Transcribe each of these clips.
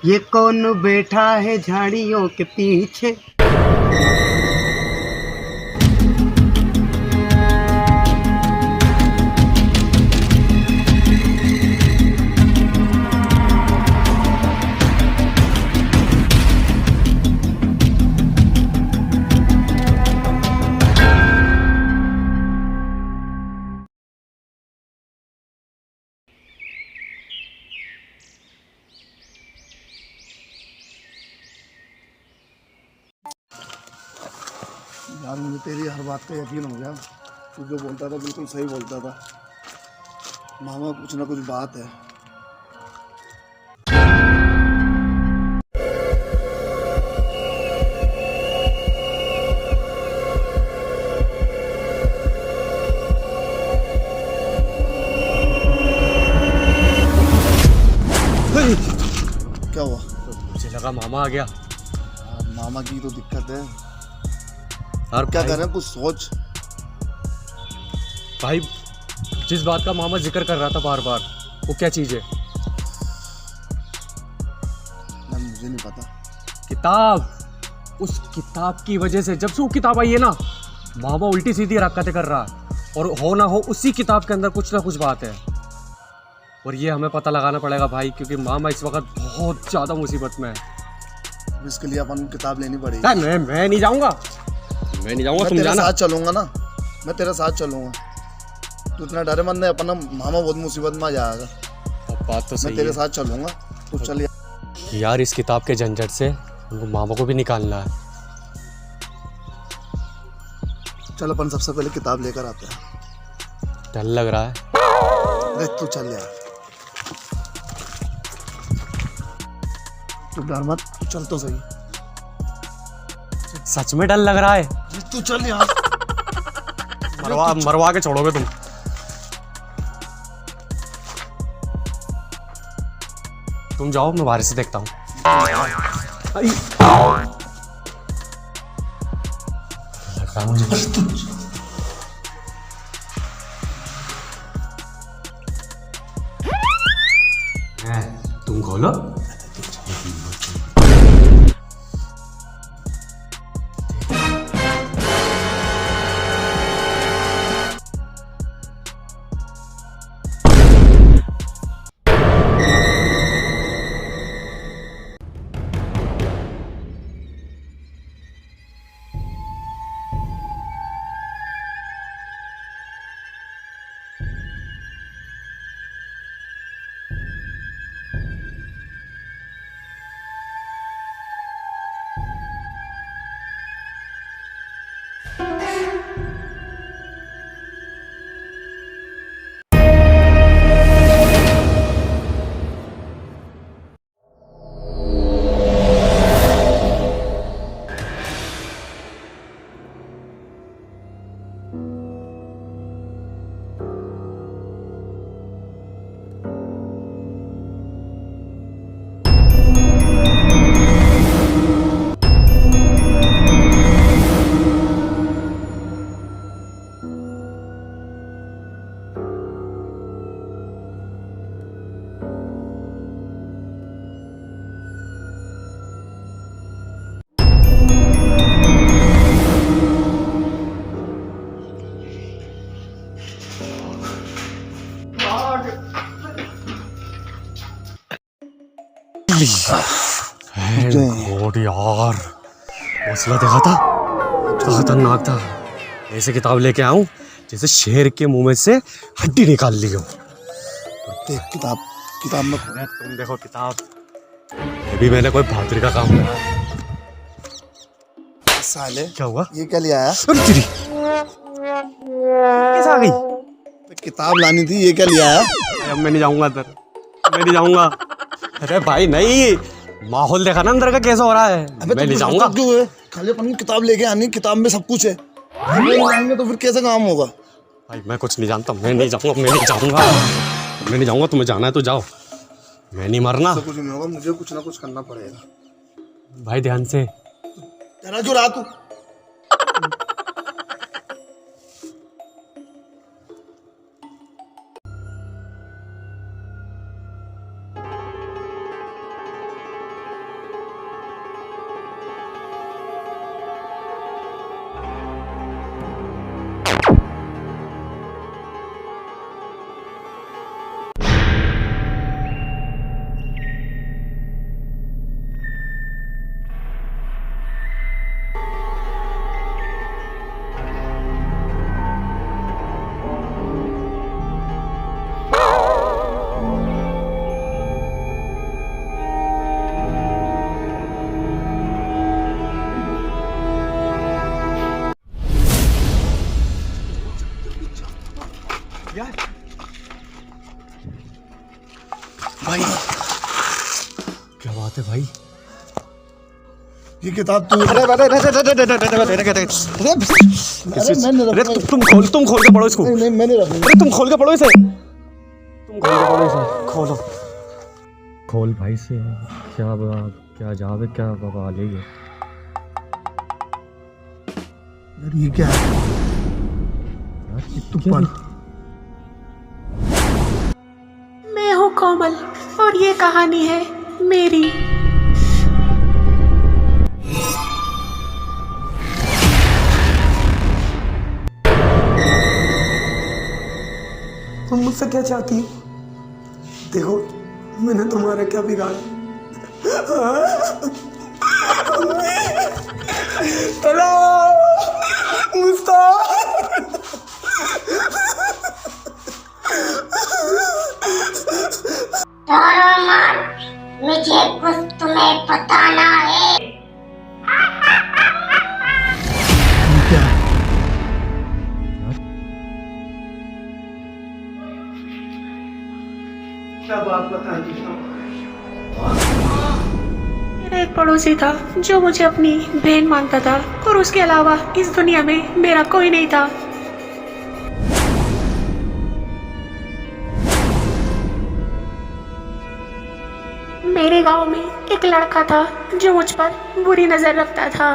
ये कौन बैठा है झाड़ियों के पीछे। यार मुझे तेरी हर बात का यकीन हो गया। तू जो बोलता था बिल्कुल सही बोलता था। मामा कुछ ना कुछ बात है। क्या हुआ? मुझे लगा मामा आ गया। यार मामा की तो दिक्कत है। और क्या भाई, कर रहे हैं? कुछ सोच। भाई जिस बात का मामा जिक्र कर रहा था बार बार, वो क्या चीज है? यार मुझे नहीं पता। किताब। उस किताब की वजह से जब से वो किताब आई है ना, मामा उल्टी सीधी हरकतें कर रहा है। और हो ना हो उसी किताब के अंदर कुछ ना कुछ बात है। और ये हमें पता लगाना पड़ेगा भाई, क्योंकि मामा इस वक्त बहुत ज्यादा मुसीबत में है। अब इसके लिए अपन को किताब लेनी पड़ेगी। मैं नहीं जाऊंगा। मैं नहीं जाऊंगा, मैं तुम तेरे जाना। साथ चलूंगा ना। मैं तेरे साथ चलूंगा। तू इतना डरे मत नहीं। अपना मामा बहुत मुसीबत में आ जाएगा। अब बात तो मैं सही तेरे है साथ चलूंगा। तू चल यार। यार। इस किताब के झंझट से उनको मामा को भी निकालना है। चल अपन सबसे पहले किताब लेकर आते हैं। डर लग रहा है। अरे तू चल यार। तू डर मत। तू चल तो सही। सच में डर लग रहा है। अरे तू चल यार। मरवा के छोड़ोगे तुम। तुम जाओ, मैं बाहर से देखता हूँ। तुम खोलो। गॉड यार, हौसला देखा था तो खतरनाक था। ऐसे किताब लेके आऊं जैसे शेर के मुंह में से हड्डी निकाल ली हो। देख किताब। किताब में तुम देखो किताब। अभी मैंने कोई बहादुरी का काम करा। साले क्या हुआ? ये क्या ले आया? अरे तेरी कैसे आ गई? किताब लानी थी। ये क्या ले आया? अब मैं नहीं जाऊंगा अंदर। मैं नहीं जाऊंगा। अरे भाई नहीं, माहौल देखा ना अंदर का कैसा हो रहा है। अबे मैं नहीं तो जाऊंगा। क्यों है? खाली अपन को किताब लेके आनी। किताब में सब कुछ है। हम नहीं जाएंगे तो फिर कैसे काम होगा? भाई मैं कुछ नहीं जानता। मैं नहीं जाऊंगा। मैं नहीं जाऊंगा। मैं नहीं जाऊंगा। तुम्हें जाना है तो जाओ। मैं नहीं मरना। तो कुछ नहीं होगा। मुझे कुछ ना कुछ करना पड़ेगा। भाई ध्यान से। तेरा जो रहा तू। क्या बात है भाई? ये किताब तू अरे तुम खोल के पढ़ो इसको। नहीं मैंने रखी। अरे तुम खोल के पढ़ो इसे। खोलो खोल भाई से। क्या जाब है, क्या बवाल है ये? यार ये क्या है? तू पढ़। मैं हूँ कोमल और ये कहानी है मेरी। तुम मुझसे क्या चाहती हो? देखो मैंने तुम्हारा क्या बिगाड़ा? हेलो मुस्ताक। मुझे कुछ तुम्हें बताना है। क्या है? क्या बात बता दी? मेरा एक पड़ोसी था जो मुझे अपनी बहन मानता था और उसके अलावा इस दुनिया में मेरा कोई नहीं था। मेरे गांव में एक लड़का था जो मुझ पर बुरी नजर रखता था।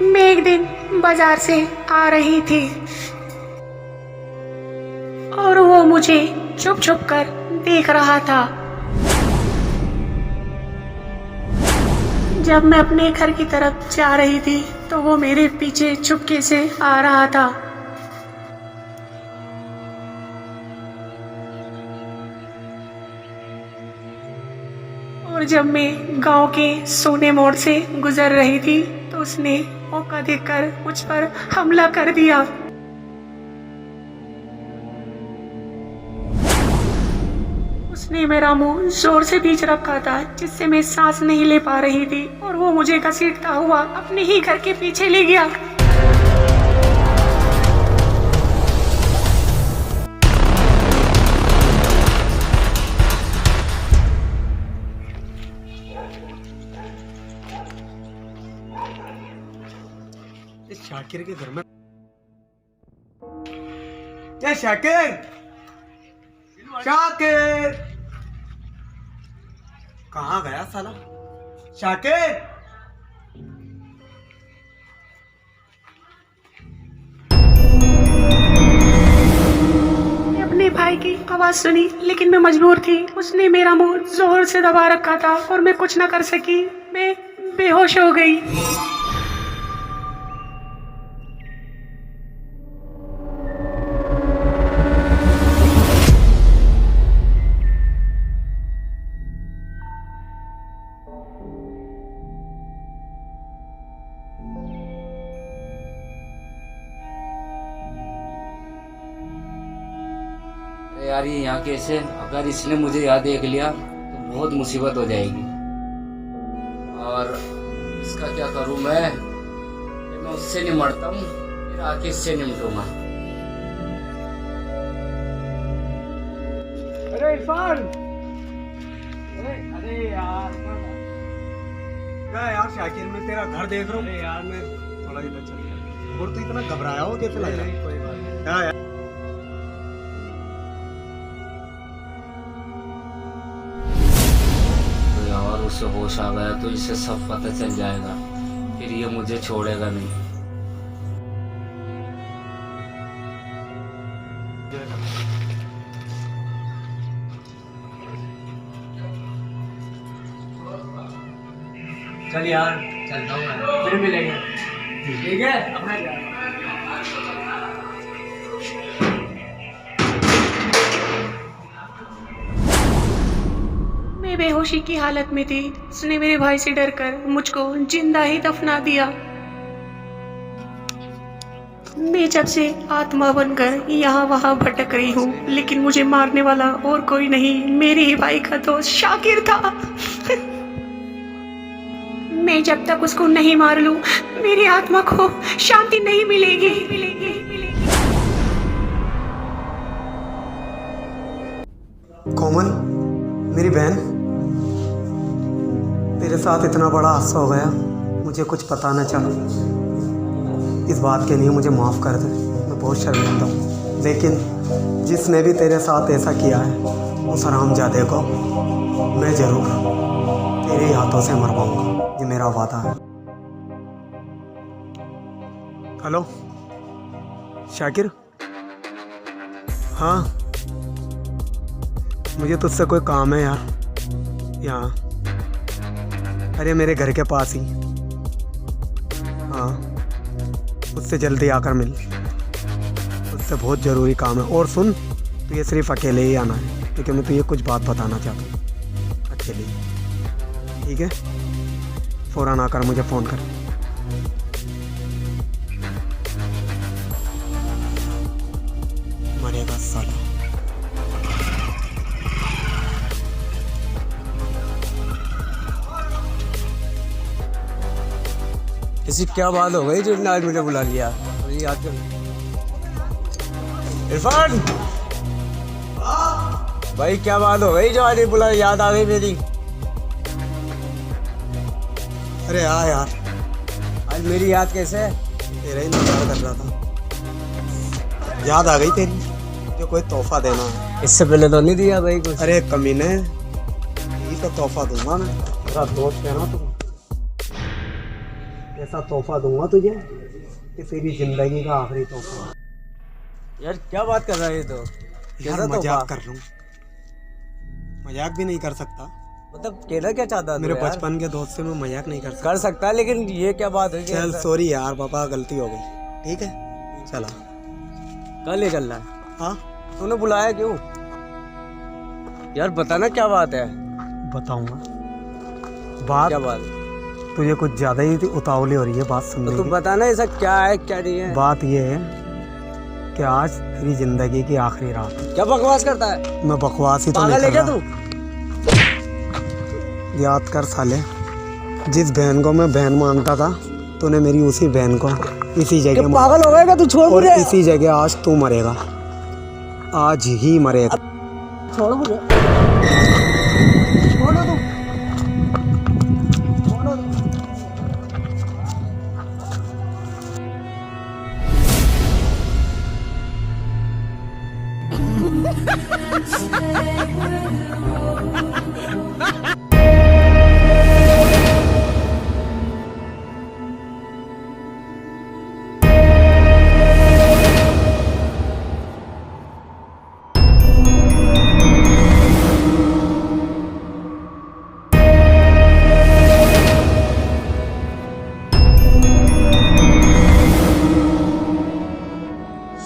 मैं एक दिन बाजार से आ रही थी और वो मुझे छुप छुप कर देख रहा था। जब मैं अपने घर की तरफ जा रही थी तो वो मेरे पीछे चुपके से आ रहा था। और जब मैं गांव के सोने मोड़ से गुजर रही थी तो उसने मौका देखकर मुझ पर हमला कर दिया। उसने मेरा मुंह जोर से भींच रखा था जिससे मैं सांस नहीं ले पा रही थी और वो मुझे घसीटता हुआ अपने ही घर के पीछे ले गया। इस शाकिर के घर में क्या? शाकिर कहाँ गया साला? शाकिर अपने भाई की आवाज सुनी लेकिन मैं मजबूर थी। उसने मेरा मुंह जोर से दबा रखा था और मैं कुछ न कर सकी। मैं बेहोश हो गई। अरे यार ये यहाँ कैसे? अगर इसने मुझे यहाँ देख लिया तो बहुत मुसीबत हो जाएगी। और इसका क्या करूँ मैं? मैं उससे निमटता हूँ फिर आके इससे निमटूंगा। अरे इरफान, अरे यार क्या यार? शाकिर मैं तेरा घर देख रहा हूँ यार। मैं थोड़ा इधर चल गया और तू इतना घबराया हो कैसे लग रहा है? कोई बात नहीं। क्या यार? तो यार उसे होश आ गया तो इसे सब पता चल जाएगा, फिर ये मुझे छोड़ेगा नहीं। चल यार चलता हूँ मैं, फिर मिलेंगे। ठीक है अपना मैं बेहोशी की हालत में थी। उसने मेरे भाई से डरकर मुझको जिंदा ही दफना दिया। मैं जब से आत्मा बनकर यहाँ वहाँ भटक रही हूँ लेकिन मुझे मारने वाला और कोई नहीं, मेरे ही भाई का दोस्त शाकिर था। मैं जब तक उसको नहीं मार लूं मेरी आत्मा को शांति नहीं मिलेगी। कोमल मेरी बहन, मेरे साथ इतना बड़ा हादसा हो गया, मुझे कुछ पता न चला। इस बात के लिए मुझे माफ़ कर दे, मैं बहुत शर्मिंदा हूँ। लेकिन जिसने भी तेरे साथ ऐसा किया है उस हरामजादे को मैं ज़रूर तेरे ही हाथों से मरवाऊंगा, ये मेरा वादा है। हेलो शाकिर, हाँ मुझे तुझसे कोई काम है यार, यहाँ अरे मेरे घर के पास ही। हाँ उससे जल्दी आकर मिल, उससे बहुत ज़रूरी काम है। और सुन, तो ये सिर्फ अकेले ही आना है, क्योंकि मैं तुझे कुछ बात बताना चाहता हूँ अकेले ही, ठीक है? फ़ौरन आकर मुझे फ़ोन कर। मरेगा साला। किसी क्या बात हो गई जो आज मुझे बुला लिया? मुझे याद कर इरफान भाई, क्या बात हो गई जो आज बुला, याद आ गई मेरी? अरे हाँ यार, आज मेरी याद कैसे है? तेरा ही इंतजार कर रहा था, याद आ गई तेरी, जो कोई तोहफा देना है। इससे पहले तो नहीं दिया भाई कुछ। अरे कमीने, यही तो तोहफा दूंगा मैं, मेरा दोस्त है ना तू, ऐसा तोहफा दूंगा तुझे कि तेरी जिंदगी का आखिरी तोहफा। यार क्या बात कर रहा है ये तो? यार कैसा मजाक तोहफा? कर रहा हूँ, मजाक भी नहीं कर सकता। मतलब कहना क्या चाहता मेरे था? बचपन के दोस्त से मैं मजाक नहीं कर सकता। कर सकता है, लेकिन ये क्या बात है? चल सॉरी यार पापा, गलती हो गई, ठीक है चला। कल ले चल रहा है? हाँ तूने बुलाया क्यों? यार बताना क्या बात है? बताऊंगा। बात क्या बात है? तुझे कुछ ज़्यादा ही उतावली हो रही है बात सुनने तो तू की। बताना ऐसा क्या है क्या नहीं है? बात ये है कि आज तेरी जिंदगी की आखिरी रात है। क्या बकवास करता है? मैं बकवास ही तो पागल नहीं है कर क्या रहा। तू? याद कर साले, जिस बहन को मैं बहन मानता था, तूने मेरी उसी बहन को इसी जगह पागल हो गया तू? छोड़ और मुझे। इसी जगह आज तू मरेगा, आज ही मरेगा। छोड़ मुझे।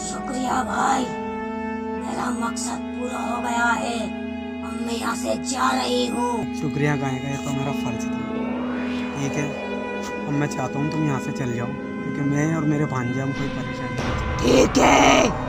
शुक्रिया भाई, मेरा मकसद पूरा हो गया है। अब मैं यहाँ से जा रही हूँ। शुक्रिया कहेगा, ये तो मेरा फर्ज था, ठीक है? अब मैं चाहता हूँ तुम यहाँ से चल जाओ, क्योंकि मैं और मेरे भांजे हम कोई परेशानी नहीं। ठीक है।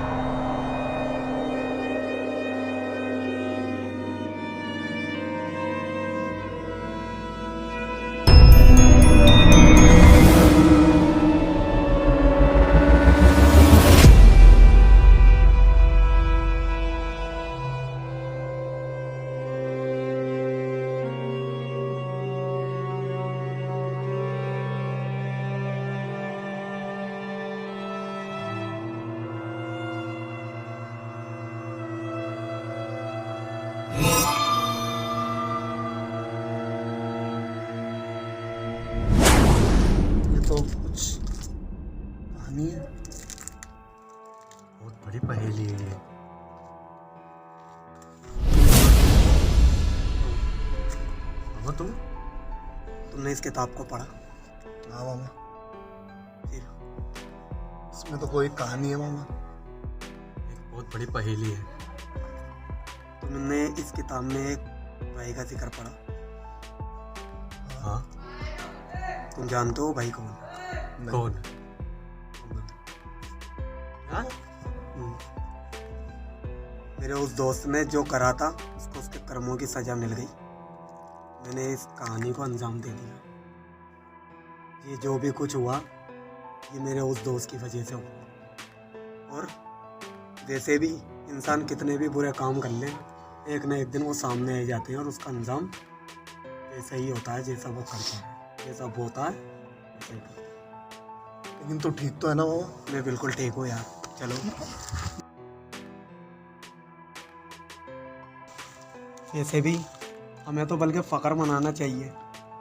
तो कुछ कहानी है, बहुत बड़ी पहेली है ये। मामा तुमने इस किताब को पढ़ा? हाँ मामा, फिर इसमें तो कोई कहानी है मामा। एक बहुत बड़ी पहेली है। तुमने इस किताब में एक भाई का जिक्र पढ़ा? हाँ। तुम जानते हो भाई कौन? कौन? हाँ? मेरे उस दोस्त ने जो करा था उसको उसके कर्मों की सजा मिल गई। मैंने इस कहानी को अंजाम दे दिया। ये जो भी कुछ हुआ ये मेरे उस दोस्त की वजह से हुआ। और वैसे भी इंसान कितने भी बुरे काम कर ले, एक ना एक दिन वो सामने आ जाते हैं और उसका अंजाम ऐसा ही होता है जैसा वो करता है, जैसा वो होता है वैसा ही करता है। लेकिन तो ठीक तो है ना मामा? मैं बिल्कुल ठीक हूँ यार, चलो। ऐसे भी हमें तो बल्कि फ़ख्र मनाना चाहिए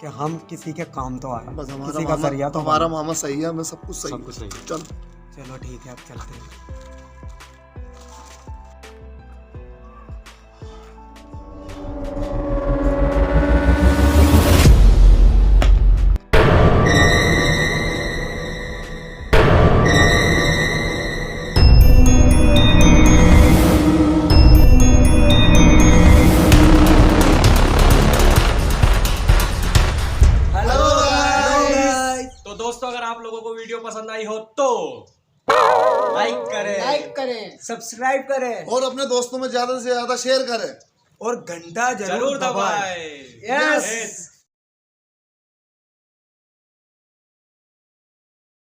कि हम किसी के काम तो आए, बस किसी का जरिया तो हमारा मामा सही है, हमें सब कुछ सही सब कुछ सही है। चल। चलो ठीक है, अब चलते हैं। तो दोस्तों, अगर आप लोगों को वीडियो पसंद आई हो तो लाइक करें, सब्सक्राइब करें और अपने दोस्तों में ज्यादा से ज्यादा शेयर करें और घंटा जरूर दबाएं। यस।